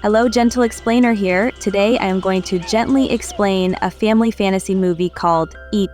Hello, Gentle Explainer here. Today I am going to gently explain a family fantasy movie called Eep.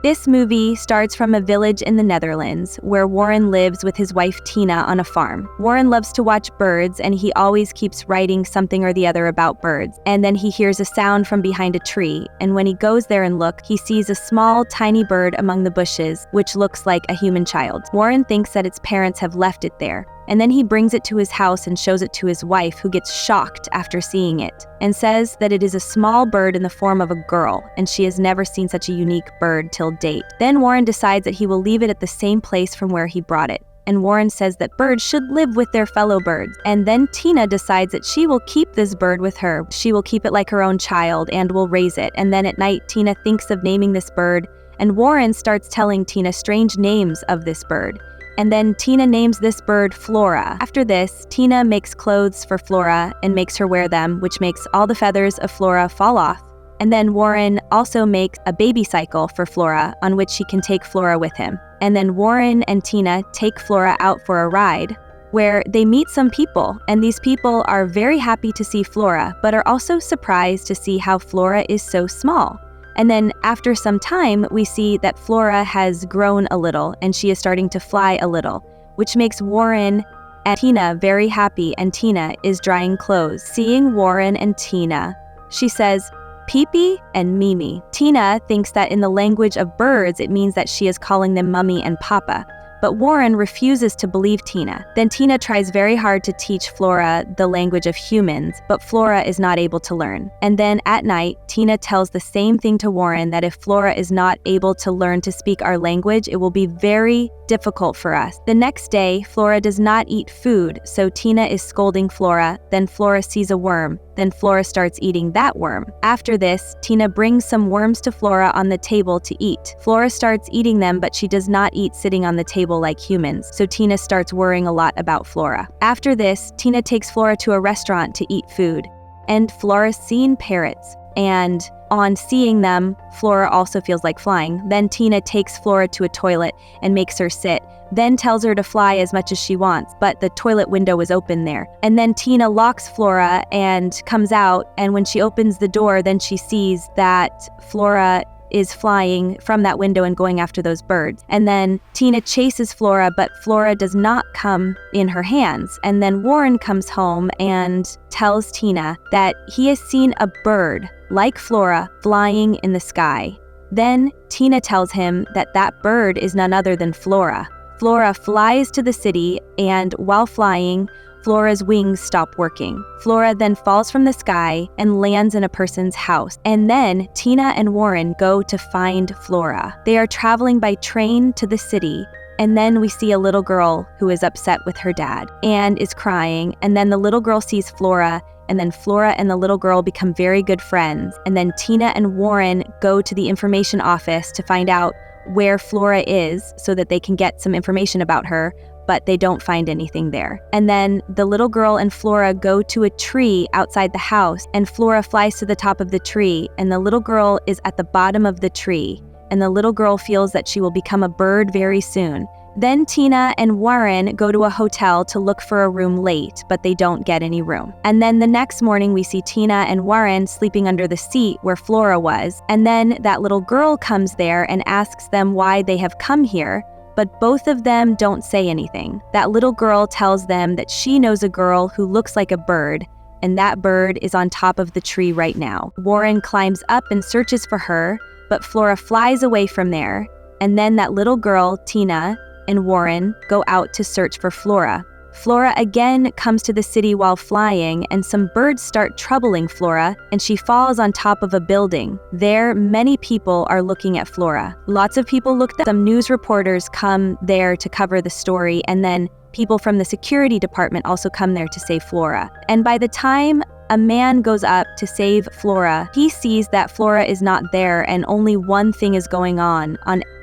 This movie starts from a village in the Netherlands where Warren lives with his wife Tina on a farm. Warren loves to watch birds and he always keeps writing something or the other about birds. And then he hears a sound from behind a tree, and when he goes there and looks, he sees a small, tiny bird among the bushes, which looks like a human child. Warren thinks that its parents have left it there. And then he brings it to his house and shows it to his wife, who gets shocked after seeing it and says that it is a small bird in the form of a girl, and she has never seen such a unique bird till date. Then Warren decides that he will leave it at the same place from where he brought it. And Warren says that birds should live with their fellow birds. And then Tina decides that she will keep this bird with her. She will keep it like her own child and will raise it. And then at night, Tina thinks of naming this bird, and Warren starts telling Tina strange names of this bird. And then Tina names this bird Flora. After this, Tina makes clothes for Flora and makes her wear them, which makes all the feathers of Flora fall off. And then Warren also makes a baby cycle for Flora on which he can take Flora with him. And then Warren and Tina take Flora out for a ride where they meet some people, and these people are very happy to see Flora, but are also surprised to see how Flora is so small. And then after some time, we see that Flora has grown a little and she is starting to fly a little, which makes Warren and Tina very happy, and Tina is drying clothes. Seeing Warren and Tina, she says, "Pee-pee" and "Mimi." Tina thinks that in the language of birds, it means that she is calling them Mummy and Papa. But Warren refuses to believe Tina. Then Tina tries very hard to teach Flora the language of humans, but Flora is not able to learn. And then at night, Tina tells the same thing to Warren, that if Flora is not able to learn to speak our language, it will be very difficult for us. The next day, Flora does not eat food, so Tina is scolding Flora. Then Flora sees a worm. Then Flora starts eating that worm. After this, Tina brings some worms to Flora on the table to eat. Flora starts eating them, but she does not eat sitting on the table like humans, so Tina starts worrying a lot about Flora. After this, Tina takes Flora to a restaurant to eat food, and Flora's seen parrots. And on seeing them, Flora also feels like flying. Then Tina takes Flora to a toilet and makes her sit, then tells her to fly as much as she wants, but the toilet window is open there. And then Tina locks Flora and comes out, and when she opens the door, then she sees that Flora is flying from that window and going after those birds. And then Tina chases Flora, but Flora does not come in her hands. And then Warren comes home and tells Tina that he has seen a bird like Flora flying in the sky. Then Tina tells him that that bird is none other than Flora. Flora flies to the city, and while flying, Flora's wings stop working. Flora then falls from the sky and lands in a person's house. And then Tina and Warren go to find Flora. They are traveling by train to the city. And then we see a little girl who is upset with her dad and is crying. And then the little girl sees Flora, and then Flora and the little girl become very good friends. And then Tina and Warren go to the information office to find out where Flora is so that they can get some information about her, but they don't find anything there. And then the little girl and Flora go to a tree outside the house, and Flora flies to the top of the tree, and the little girl is at the bottom of the tree, and the little girl feels that she will become a bird very soon. Then Tina and Warren go to a hotel to look for a room late, but they don't get any room. And then the next morning we see Tina and Warren sleeping under the seat where Flora was, and then that little girl comes there and asks them why they have come here, but both of them don't say anything. That little girl tells them that she knows a girl who looks like a bird, and that bird is on top of the tree right now. Warren climbs up and searches for her, but Flora flies away from there, and then that little girl, Tina, and Warren go out to search for Flora. Flora again comes to the city while flying, and some birds start troubling Flora, and she falls on top of a building. There, many people are looking at Flora. Lots of people look at them. Some news reporters come there to cover the story, and then people from the security department also come there to save Flora. And by the time a man goes up to save Flora, he sees that Flora is not there, and only one thing is going on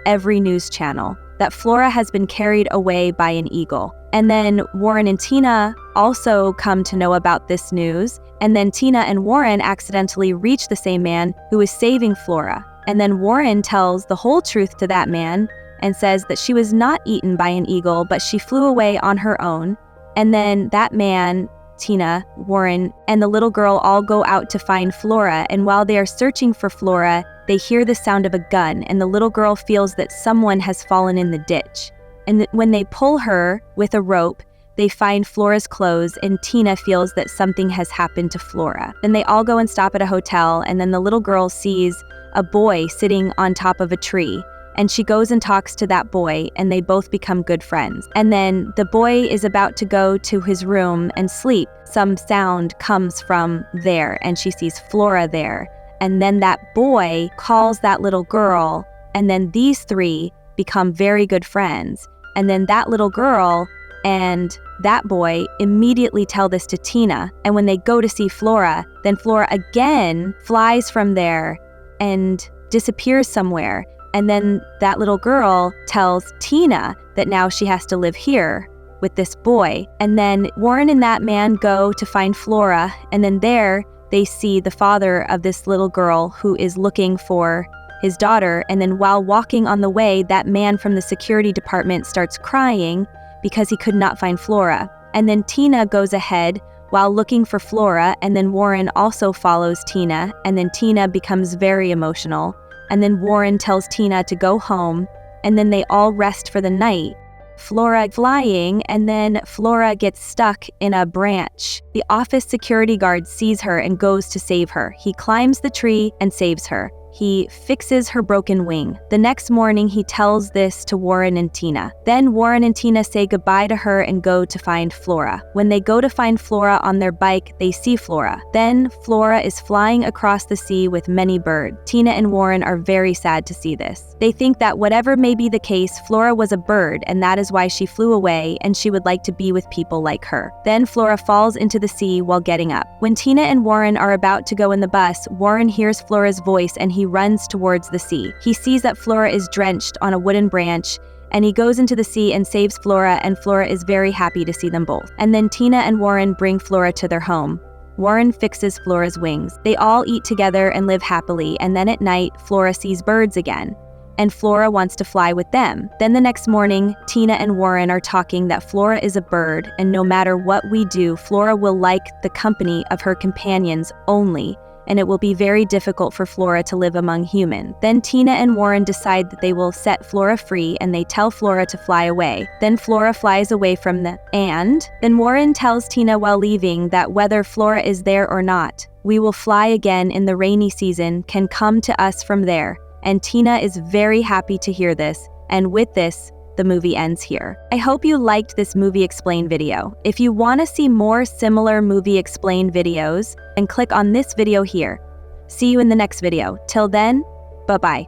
every news channel, that Flora has been carried away by an eagle. And then Warren and Tina also come to know about this news, and then Tina and Warren accidentally reach the same man who is saving Flora. And then Warren tells the whole truth to that man and says that she was not eaten by an eagle, but she flew away on her own, And then that man, Tina, Warren, and the little girl all go out to find Flora, and while they are searching for Flora, they hear the sound of a gun, and the little girl feels that someone has fallen in the ditch. And when they pull her with a rope, they find Flora's clothes, and Tina feels that something has happened to Flora. Then they all go and stop at a hotel, and then the little girl sees a boy sitting on top of a tree. And she goes and talks to that boy, and they both become good friends. And then the boy is about to go to his room and sleep. Some sound comes from there, and she sees Flora there. And then that boy calls that little girl, and then these three become very good friends. And then that little girl and that boy immediately tell this to Tina. And when they go to see Flora, then Flora again flies from there and disappears somewhere. And then that little girl tells Tina that now she has to live here with this boy. And then Warren and that man go to find Flora, and then there they see the father of this little girl who is looking for his daughter. And then while walking on the way, that man from the security department starts crying because he could not find Flora. And then Tina goes ahead while looking for Flora, and then Warren also follows Tina, and then Tina becomes very emotional. And then Warren tells Tina to go home, and then they all rest for the night. Flora flying, and then Flora gets stuck in a branch. The office security guard sees her and goes to save her. He climbs the tree and saves her. He fixes her broken wing. The next morning, he tells this to Warren and Tina. Then Warren and Tina say goodbye to her and go to find Flora. When they go to find Flora on their bike, they see Flora. Then Flora is flying across the sea with many birds. Tina and Warren are very sad to see this. They think that whatever may be the case, Flora was a bird, and that is why she flew away, and she would like to be with people like her. Then Flora falls into the sea while getting up. When Tina and Warren are about to go in the bus, Warren hears Flora's voice, and he runs towards the sea. He sees that Flora is drenched on a wooden branch, and he goes into the sea and saves Flora, and Flora is very happy to see them both. And then Tina and Warren bring Flora to their home. Warren fixes Flora's wings. They all eat together and live happily, and then at night, Flora sees birds again, and Flora wants to fly with them. Then the next morning, Tina and Warren are talking that Flora is a bird, and no matter what we do, Flora will like the company of her companions only, and it will be very difficult for Flora to live among humans. Then Tina and Warren decide that they will set Flora free, and they tell Flora to fly away. Then Flora flies away from them. And then Warren tells Tina while leaving that whether Flora is there or not, we will fly again in the rainy season, can come to us from there. And Tina is very happy to hear this. And with this, the movie ends here. I hope you liked this movie explain video. If you want to see more similar movie explain videos, then click on this video here. See you in the next video. Till then, bye-bye.